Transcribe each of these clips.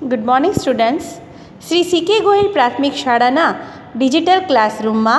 Good morning students. Shri C K. Gohil પ્રાથમિક શાળાના digital ક્લાસરૂમમાં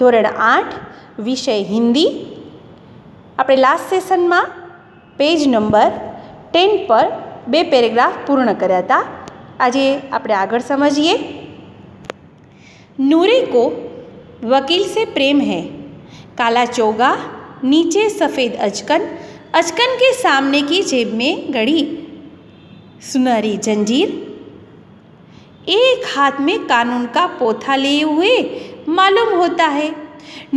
ધોરણ 8 વિષય હિન્દી. આપણે લાસ્ટ સેશનમાં પેજ નંબર 10 પર 2 પેરેગ્રાફ પૂર્ણ કર્યા હતા. આજે આપણે આગળ સમજીએ. नूरे को वकील से प्रेम है, काला चोगा, नीचे सफ़ेद अचकन, अचकन के सामने की जेब में गड़ी सुनहरी जंजीर, एक हाथ में कानून का पोथा लिए हुए मालूम होता है.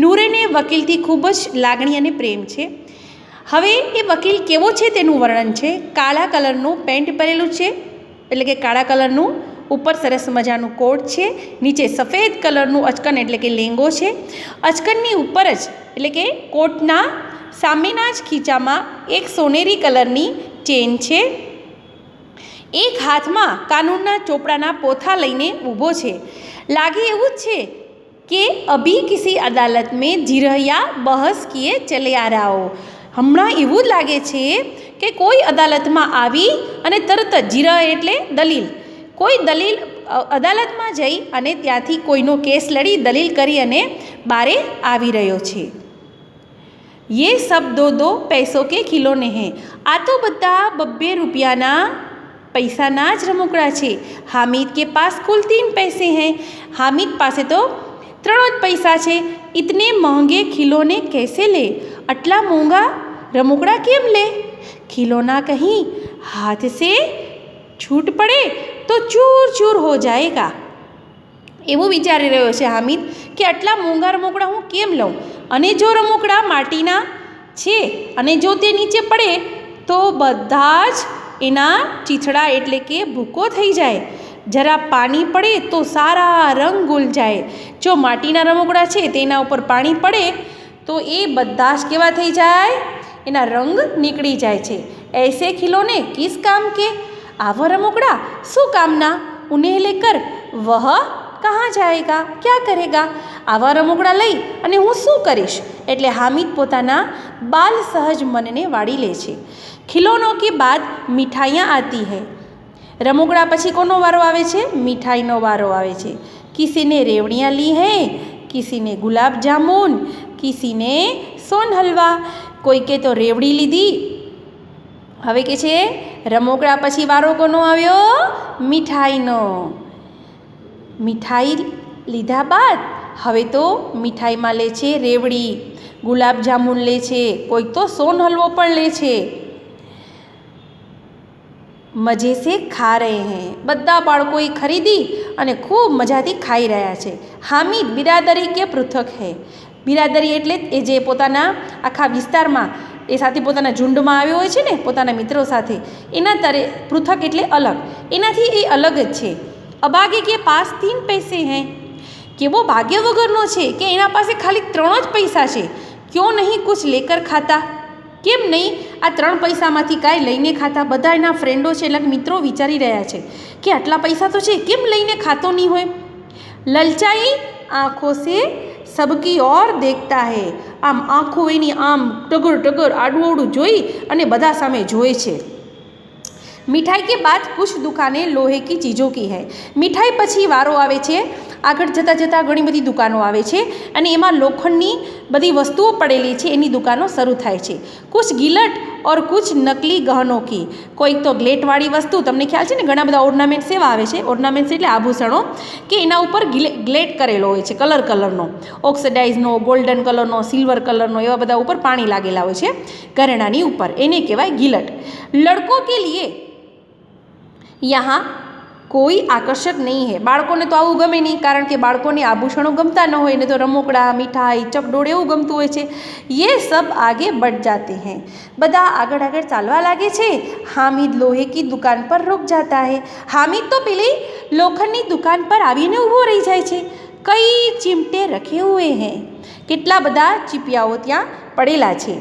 નૂરેને વકીલથી ખૂબ જ લાગણી અને પ્રેમ છે. હવે એ વકીલ કેવો છે તેનું વર્ણન છે. કાળા કલરનું પેન્ટ પહેરેલું છે, એટલે કે કાળા કલરનું ઉપર સરસ મજાનું કોટ છે, નીચે સફેદ કલરનું અચકન એટલે કે લેંગો છે. અચકનની ઉપર જ એટલે કે કોટના સામેના જ ખીચામાં એક સોનેરી કલરની ચેન છે. એક હાથમાં કાનૂનના ચોપડાના પોથા લઈને ઊભો છે. લાગે એવું જ છે કે અભી કિસી અદાલત મેં જીરહ યા બહસ કિએ ચલે આ રહા હો. હમણાં એવું જ લાગે છે કે કોઈ અદાલતમાં આવી અને તરત જ જીરહ એટલે દલીલ, કોઈ દલીલ અદાલતમાં જઈ અને ત્યાંથી કોઈનો કેસ લડી દલીલ કરી અને બારે આવી રહ્યો છે. ये सब दो दो पैसों के खिलौने हैं. આ તો બધા 2 રૂપિયાના પૈસાના જ રમકડા છે. हामिद के पास कुल 3 पैसे हैं. हामिद પાસે તો 3 જ પૈસા છે. इतने महंगे खिलौने कैसे ले? આટલા મોંઘા રમકડા કેમ લે? खिलौना कहीं हाथ से छूट पड़े तो चूर चूर हो जाएगा. એવું વિચારી રહ્યો છે હામિદ કે આટલા મોંઘા રમકડા હું કેમ લઉં, અને જો રમકડા માટીના છે અને જો તે નીચે પડે તો બધા જ એના ચીથડા એટલે કે ભૂકો થઈ જાય. જરા પાણી પડે તો સારા રંગ ગુલ જાય. જો માટીના રમકડા છે તેના ઉપર પાણી પડે તો એ બધા જ કેવા થઈ જાય, એના રંગ નીકળી જાય છે. ऐसे खिलौने किस काम के? આવા રમકડા શું કામના? ઉन्हें लेकर वह कहाँ जाएगा, क्या करेगा? આવા રમકડા લઈ અને હું શું કરીશ? એટલે હામિદ પોતાના બાલ સહજ મનને વાળી લે છે. ખિલોનો કે બાદ મીઠાઈયાં આતી હૈ. રમકડા પછી કોનો વારો આવે છે? મીઠાઈનો વારો આવે છે. કિસીને રેવડિયા લી હૈ, કિસીને ગુલાબ જામુન, કિસીને સોન હલવા. કોઈકે તો રેવડી લીધી. હવે કે છે રમકડા પછી વારો કોનો આવ્યો? મીઠાઈનો. મીઠાઈ લીધા બાદ હવે તો મીઠાઈમાં લે છે રેવડી, ગુલાબ જામુન લે છે, કોઈક તો સોન હલવો પણ લે છે. મજે સે ખા રહે હૈ. બધા બાળકોએ ખરીદી અને ખૂબ મજાથી ખાઈ રહ્યા છે. હામિદ બિરાદરી કે પૃથક હૈ. બિરાદરી એટલે એ જે પોતાના આખા વિસ્તારમાં એ સાથે પોતાના ઝુંડમાં આવ્યો હોય છે ને, પોતાના મિત્રો સાથે, એના તરે પૃથક એટલે અલગ, એનાથી એ અલગ જ છે. અભાગે કે પાસ 3 પૈસે हैं. કેવો ભાગ્ય વગરનો છે કે એના પાસે ખાલી 3 જ પૈસા છે. ક્यों નહીં કુછ લેકર ખાતા? કેમ નહીં આ 3 પૈસામાંથી કાંઈ લઈને ખાતા? બધા એના ફ્રેન્ડો છે એટલે મિત્રો વિચારી રહ્યા છે કે આટલા પૈસા તો છે, કેમ લઈને ખાતો નહીં હોય? લલચાઈ આંખો સે સબકી ઓર દેખતા હૈ. આમ આંખો એની આમ ટગર ટગર આડું અવડું જોઈ અને બધા સામે જોઈ છે. મીઠાઈ કે બાદ કુછ દુકાને લોહે કી ચીજો કી હૈ. મીઠાઈ પછી વારો આવે છે, આગળ જતાં જતાં ઘણી બધી દુકાનો આવે છે અને એમાં લોખંડની બધી વસ્તુઓ પડેલી છે, એની દુકાનો શરૂ થાય છે. કુછ ગિલટ ઓર કુછ નકલી ગહનોं કી. કોઈક તો ગ્લેટવાળી વસ્તુ, તમને ખ્યાલ છે ને ઘણા બધા ઓર્નામેન્ટ્સ એવા આવે છે, ઓર્નામેન્ટ્સ એટલે આભૂષણો કે એના ઉપર ગ્લેટ કરેલો હોય છે, કલર કલરનો, ઓક્સિડાઇઝનો, ગોલ્ડન કલરનો, સિલ્વર કલરનો, એવા બધા ઉપર પાણી લાગેલા હોય છે ઘરેણાની ઉપર, એને કહેવાય ગિલટ. લડકો કે લીએ યહાં કોઈ આકર્ષક નહીં હૈ. બાળકોને તો આવું ગમે નહીં, કારણ કે બાળકોને આભૂષણો ગમતા ન હોય, એને તો રમકડા, મીઠાઈ, ચકડોળ એવું ગમતું હોય છે. ये सब आगे बढ़ जाते हैं. બધા આગળ આગળ ચાલવા લાગે છે. હામિદ લોહે કી દુકાન પર रुक जाता है. હામિદ તો પેલી લોખંડની દુકાન પર આવીને ઊભો રહી જાય છે. કઈ ચીમટે રખે હુએ हैं. કેટલા બધા ચીપિયાઓ ત્યાં પડેલા છે.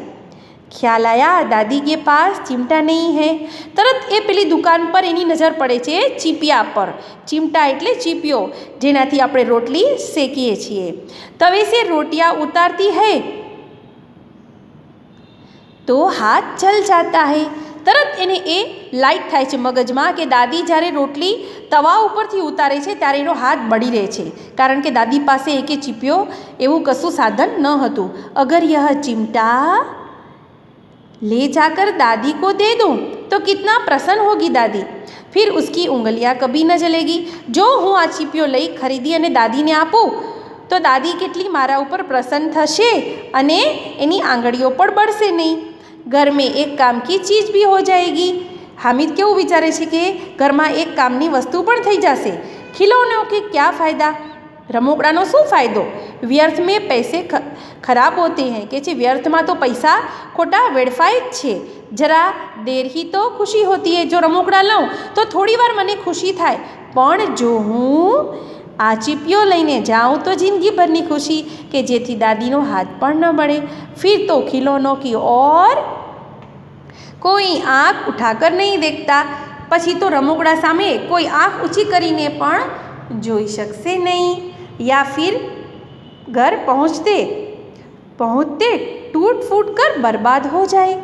ખ્યાલ આયા દાદી કે પાસ ચીમટા નહીં હૈ. તરત એ પેલી દુકાન પર એની નજર પડે છે ચીપિયા પર. ચીમટા એટલે ચીપિયો, જેનાથી આપણે રોટલી શેકીએ છીએ. તવે સે રોટિયા ઉતારતી હૈ તો હાથ જલ જાતા હૈ. તરત એને એ લાઇટ થાય છે મગજમાં કે દાદી જ્યારે રોટલી તવા ઉપરથી ઉતારે છે ત્યારે એનો હાથ બળી રહે છે, કારણ કે દાદી પાસે એકે ચીપિયો એવું કશું સાધન ન હતું. અગર યહ चिमटा ले जाकर दादी को दे दूँ तो कितना प्रसन्न होगी दादी, फिर उसकी उंगलियां कभी न जलेगी. જો હું આ ચીપિયો લઈ ખરીદી અને દાદીને આપું તો દાદી કેટલી મારા ઉપર પ્રસન્ન થશે અને એની આંગળીઓ પણ બળશે નહીં. ઘર મેં એક કામ કી ચીજ ભી હો જાएगी. હામિદ કેવું વિચારે છે કે ઘરમાં એક કામની વસ્તુ પણ થઈ જશે. ખિલોનો કે ક્યા ફાયદા, રમકડાનો શું ફાયદો. વ્યર્થ મેં પૈસે ખરાબ હોતે हैं કે છે વ્યર્થમાં તો પૈસા ખોટા વેડફાય જ છે. જરા દેર ही તો ખુશી હોતી है. જો રમકડા લઉં તો થોડી વાર મને ખુશી થાય, પણ જો હું આ ચીપિયો લઈને જાઉં તો જિંદગીભરની ખુશી કે જેથી દાદીનો હાથ પણ ન બળે. ફિર તો ખિલોનો કી ઓર કોઈ આંખ ઉઠાકર નહીં દેખતા. પછી તો રમકડા સામે કોઈ આંખ ઊંચી કરીને પણ જોઈ શકશે નહીં. યા ફિર ઘર પહોંચતે ટૂટ ફૂટ કર બરબાદ હો જાય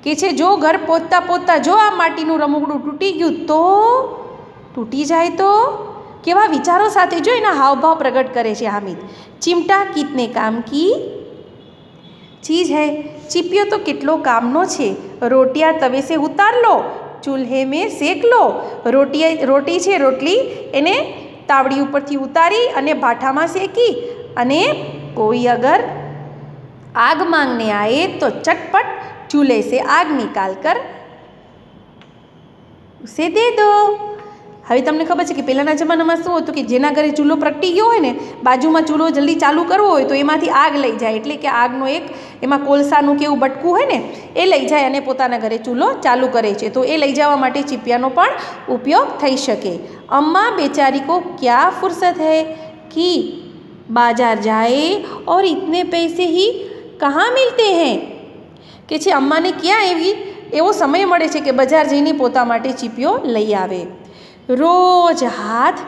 કે છે જો ઘર પહોંચતા પહોંચતા જો આ માટીનું રમકડું તૂટી ગયું તો તૂટી જાય તો. કેવા વિચારો સાથે જો એના હાવભાવ પ્રગટ કરે છે હામિદ. ચિમટા કિતને કામ કી ચીજ હૈ. ચીપિયો તો કેટલો કામનો છે. રોટિયા તવે સે ઉતાર લો, ચૂલ્હે મેં શેક લો. રોટી છે રોટલી એને તાવડી ઉપરથી ઉતારી અને ભાઠામાં શેકી, અને કોઈ અગર આગ માંગને આए તો ચટપટ ચૂल्हे से आग निकाल कर उसे दे दो. હવે તમને ખબર છે કે પહેલાંના જમાનામાં શું હતું કે જેના ઘરે ચૂલો પ્રગટી ગયો હોય ને, બાજુમાં ચૂલો જલ્દી ચાલુ કરવો હોય તો એમાંથી આગ લઈ જાય, એટલે કે આગનો એક એમાં કોલસાનું કેવું બટકું હોય ને એ લઈ જાય અને પોતાના ઘરે ચૂલો ચાલુ કરે છે. તો એ લઈ જવા માટે ચીપિયાનો પણ ઉપયોગ થઈ શકે. અમ્મા બેચારી કો ક્યા ફુરસત હૈ कि बाजार जाए और इतने पैसे ही कहाँ मिलते हैं કે છે અમ્માને ક્યાં એવો સમય મળે છે કે બજાર જઈને પોતા માટે ચીપિયો લઈ આવે. રોજ હાથ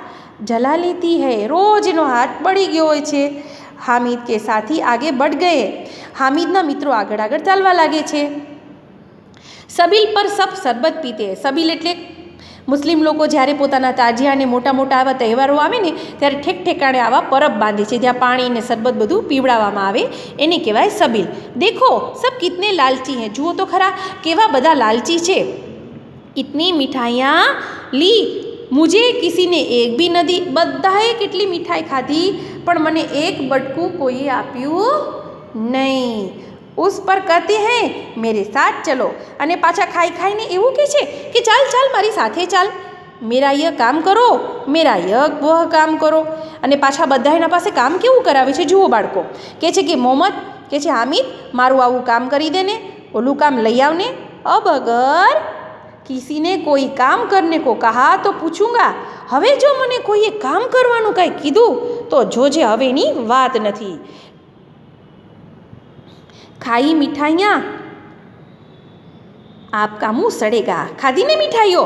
જલા લેતી હૈ. રોજ એનો હાથ બળી ગયો હોય છે. હામિદ કે સાથી આગે બઢ ગયે. હામિદના મિત્રો આગળ આગળ ચાલવા લાગે છે. સબીલ પર સબ શરબત પીતે. સબીલ એટલે મુસ્લિમ લોકો જ્યારે પોતાના તાજિયા અને મોટા મોટા આવા તહેવારો આવે ને ત્યારે ઠેક ઠેકાણે આવા પરબ બાંધે છે જ્યાં પાણી અને શરબત બધું પીવડાવવામાં આવે, એને કહેવાય સબીલ. દેખો સબ કિતને લાલચી હૈ. જુઓ તો ખરા કેવા બધા લાલચી છે. ઇતની મીઠાઈયાં લી મુझे કિસીને એક ભી ન દી. બધાએ કેટલી મીઠાઈ ખાધી પણ મને એક બટકું કોઈએ આપ્યું નહીં. उस पर कहते हैं मेरे साथ चलो. અને પાછા ખાઈ ખાઈને એવું કહે છે કે ચાલ ચાલ મારી સાથે ચાલ. મેરા યહ કામ કરો, મેરા યહ વહ કામ કરો. અને પાછા બધા એના પાસે કામ કેવું કરાવે છે જુઓ બાળકો. કહે છે કે મોહમ્મદ, કહે છે હામિદ મારું આવું કામ કરી દે ને, ઓલું કામ લઈ આવને. અબ અગર કિસીને કોઈ કામ કરને કો કહા તો પૂછુંગા. હવે જો મને કોઈએ કામ કરવાનું કાંઈ કીધું તો જોજે હવે એની વાત નથી. ખાઈ મીઠાઈયાં આપકા મુંહ સડેગા. ખાધી ને મીઠાઈઓ,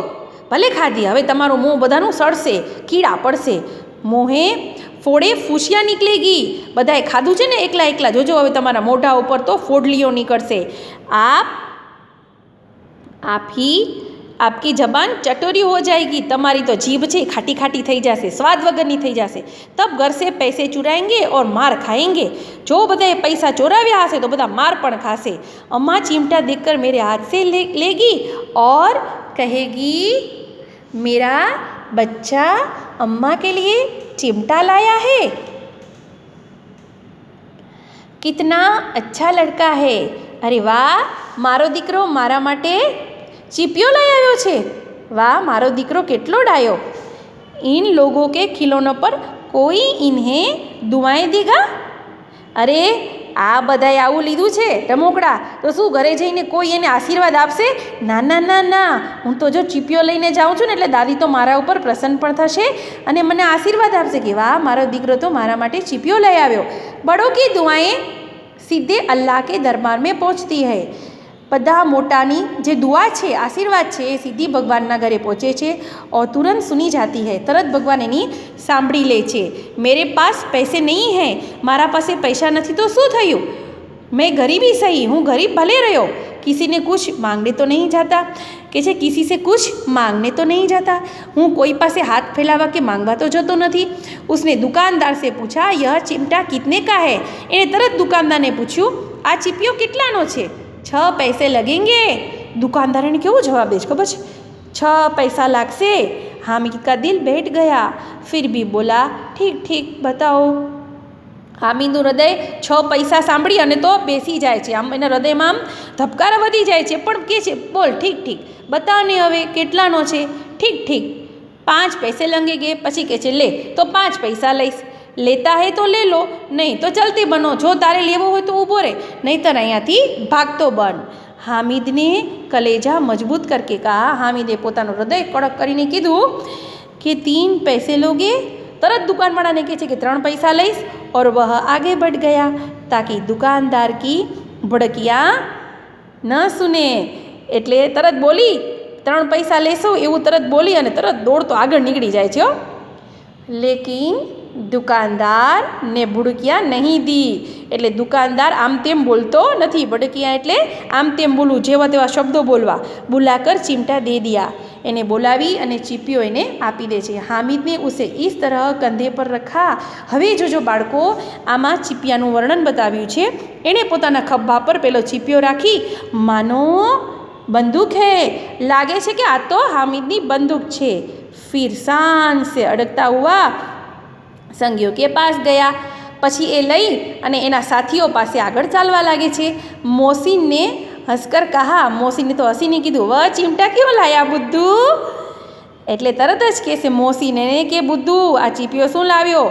ભલે ખાધી, હવે તમારું મોં બધાનું સડશે, કીડા પડશે. મોહે ફોડે ફૂસિયા નીકળેગી. બધાએ ખાધું છે ને એકલા એકલા, જોજો હવે તમારા મોઢા ઉપર તો ફોડલીઓ નીકળશે. આપકી જબાન ચટોરી હો જાएगी. તમારી તો જીભ છે ખાટી ખાટી થઈ જશે, સ્વાદ વગરની થઈ જશે. તબ ઘર સે પૈસે ચુરાएंगे और मार खाएंगे. જો બધાએ પૈસા ચોરાવ્યા હશે તો બધા માર પણ ખાશે. અમ્મા ચીમટા દેખકર મેરે હાથ સે લેगी और कहेगी मेरा बच्चा अम्मा के लिए चिमटा लाया है. कितना अच्छा लड़का है. અરે વાહ, મારો દીકરો મારા માટે ચીપિયો લઈ આવ્યો છે. વાહ, મારો દીકરો કેટલો ડાયો. इन लोगों के खिलौनों पर कोई इन्हें दुआएं देगा. અરે આ બધાએ આવું લીધું છે રમકડા, તો શું ઘરે જઈને કોઈ એને આશીર્વાદ આપશે? ના ના ના ના, હું તો જો ચીપિયો લઈને જાઉં છું ને એટલે દાદી તો મારા ઉપર પ્રસન્ન પણ થશે અને મને આશીર્વાદ આપશે કે વાહ, મારો દીકરો તો મારા માટે ચીપિયો લઈ આવ્યો. બડો કી દુઆएं સીધે અલ્લાહ કે દરબાર મેં પહોંચતી હૈ. બધા મોટાની જે દુઆ છે, આશીર્વાદ છે, એ સીધી ભગવાનના ઘરે પહોંચે છે. ઓર તુરંત સુની જાતી હૈ. તરત ભગવાન એની સાંભળી લે છે. મેરે પાસ પૈસે નહીં હૈ. મારા પાસે પૈસા નથી તો શું થયું? मैं गरीब ही सही हूँ, गरीब भले रहो, किसी ने कुछ मांगने तो नहीं जाता, કે છે કિસી સે કુછ માંગને તો નહીં જાતા, હું કોઈ પાસે હાથ ફેલાવા કે માંગવા તો જતો નથી. उसने दुकानदार से पूछा यह चिमटा कितने का है. એણે તરત દુકાનદારને પૂછ્યું આ ચીપિયો કેટલાનો છે? 6 पैसे लगेंगे. दुकानदार ने કેવો જવાબ દે છે ખબર છે? 6 पैसा लागसे. हामिद का दिल बैठ गया, फिर भी बोला ठीक ठीक बताओ. હામિદનું હૃદય 6 પૈસા સાંભળી અને તો બેસી જાય છે, આમ એના હૃદયમાં આમ ધબકારા વધી જાય છે, પણ કહે છે બોલ ઠીક ઠીક બતાવને હવે કેટલાનો છે? ઠીક ઠીક 5 पैसे लगेंगे. પછી કહે છે લે તો 5 પૈસા લઈશ. લેતા હે તો લે લો, નહીં તો ચલતી બનો. જો તારે લેવો હોય તો ઊભો રહે, નહીંતર અહીંયાથી ભાગતો બન. હામિદને કલેજા મજબૂત કરકે કહા. હામિદે પોતાનું હૃદય કડક કરીને કીધું કે 3 पैसे लोगे. तरत दुकानवाला ने कहे कि 3 पैसा लईश. और वह आगे बढ़ गया ताकि दुकानदार की भड़किया न सुने. એટલે તરત બોલી 3 पैसा લેશો એવું તરત બોલી અને તરત દોડતો આગળ નીકળી જાય છે. લેકિન દુકાનદાર ને ભુડકિયા નહીં દી. એટલે દુકાનદાર આમ તેમ બોલતો નથી. ભડકિયા એટલે આમ તેમ બોલવું, જેવા તેવા શબ્દો બોલવા. बुलाकर चिमटा दे दिया. એને બોલાવી અને ચીપિયો એને આપી દે છે. હામિદને ઉસે ઇસ તરહ કંધે પર રખા. હવે જોજો બાળકો, આમાં ચીપિયાનું વર્ણન બતાવ્યું છે. એણે પોતાના ખભા પર પેલો ચીપિયો રાખી માનો બંદૂક હે, લાગે છે કે આ તો હામિદની બંદૂક છે. ફિર શાન સે અડકતા હુઆ સંગીઓ કે પાસ ગયા. પછી એ લઈ અને એના સાથીઓ પાસે આગળ ચાલવા લાગે છે. મોસીનને હસકર કહા. મોસીને તો હસીને કીધું વહ ચીમટા કેવો લાયા બુદ્ધુ. એટલે તરત જ કહેશે મોસીને કે બુદ્ધુ આ ચીપિયો શું લાવ્યો?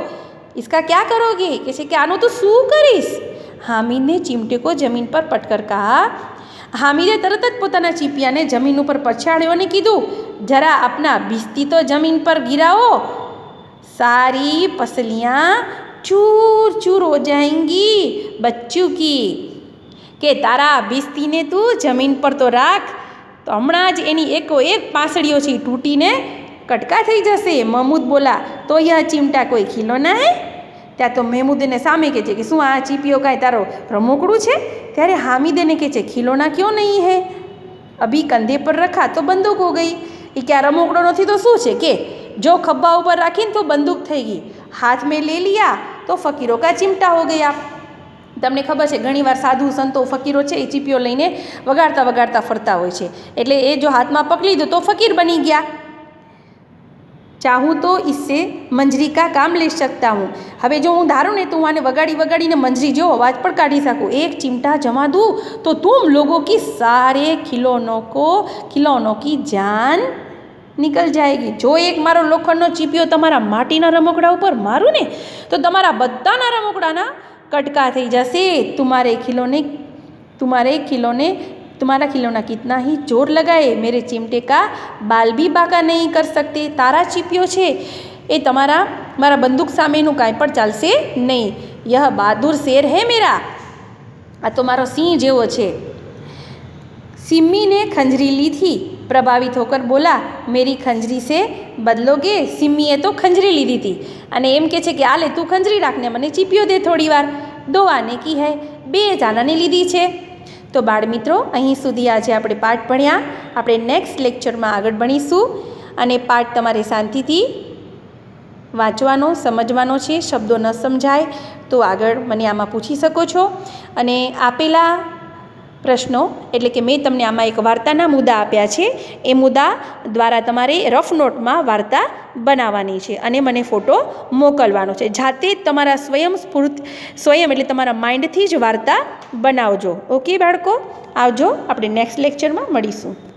इसका क्या करोगे? કહે છે કે આનું તો શું કરીશ? હામિદને ચીમટે કો જમીન પર પટકર કહા. હામિદે તરત જ પોતાના ચીપિયાને જમીન ઉપર પછાડ્યો અને કીધું જરા આપના બિસ્તી તો જમીન પર ગિરાવો. સારી પસલિયાં ચૂર ચૂર હો જાएंगी बच्चों की. કે તારા બિસ્તીને તું જમીન પર તો રાખ, તો હમણાં જ એની એકો એક પાંસળીઓ છે તૂટીને કટકા થઈ જશે. મહમૂદ બોલા તો યહ ચીમટા કોઈ ખિલોના હે. ત્યાં તો મહેમૂદ એને સામે કહે છે કે શું આ ચીપિયો કાંઈ તારો રમકડું છે? ત્યારે હામિદ એને કહે છે ખિલોના ક્यों નહીં હે, અભી કંધે પર રખા તો બંદૂક હો ગઈ. એ કે આ રમકડો નથી તો શું છે? કે જો ખભા ઉપર રાખીને તો બંદૂક થઈ ગઈ, હાથ મેં લે લિયા તો ફકીરો કા ચિમટા હો ગયા. તમને ખબર છે ઘણીવાર સાધુ સંતો ફકીરો છે એ ચીપિયો લઈને વગાડતા વગાડતા ફરતા હોય છે. એટલે એ જો હાથમાં પકડી લીધું તો ફકીર બની ગયા. ચાહું તો ઇસસે મંજરી કા કામ લઈ શકતા હું. હવે જો હું ધારું ને તો હું આને વગાડી વગાડીને મંજરી જેવો અવાજ પણ કાઢી શકું. એક ચિમટા જમા દઉં તો તુમ લોગો કી સારે ખિલોનો કી જાન निकल जाएगी. जो एक मारो लोखंडનો ચીપિયો તમારા માટીના રમકડા ઉપર મારું ને તો તમારા બધાના રમકડાના कटका થઈ જશે. तुम्हारा खिलौना कितना ही जोर लगाए मेरे चिमटे का बाल भी बाका नहीं कर सकते. तारा चीपियो છે એ મારા બંદૂક સામેનું કાંઈ પણ ચાલશે નહીં. यह बहादुर शेर है मेरा. આ તો મારો સિંહ જેવો છે. सिम्मी ने खंजरी ली थी. प्रभावित होकर बोला मेरी खंजरी से बदलोगे. सिम्मीએ તો ખંજરી લીધી હતી અને એમ કહે છે કે આ લે તું ખંજરી રાખને મને ચીપિયો દે થોડી વાર. 2 આને કી હૈ, 2 જાનાને લીધી છે. તો બાળ મિત્રો, અહીં સુધી આજે આપણે પાઠ ભણ્યા. આપણે નેક્સ્ટ લેક્ચરમાં આગળ ભણીશું અને પાઠ તમારે શાંતિથી વાંચવાનો સમજવાનો છે. શબ્દો ન સમજાય તો આગળ મને આમાં પૂછી શકો છો. અને આપેલા પ્રશ્નો એટલે કે મેં તમને આમાં એક વાર્તાના મુદ્દા આપ્યા છે, એ મુદ્દા દ્વારા તમારે રફ નોટમાં વાર્તા બનાવવાની છે અને મને ફોટો મોકલવાનો છે. જાતે જ તમારા સ્વયં એટલે તમારા માઇન્ડથી જ વાર્તા બનાવજો. ઓકે બાળકો, આવજો. આપણે નેક્સ્ટ લેક્ચરમાં મળીશું.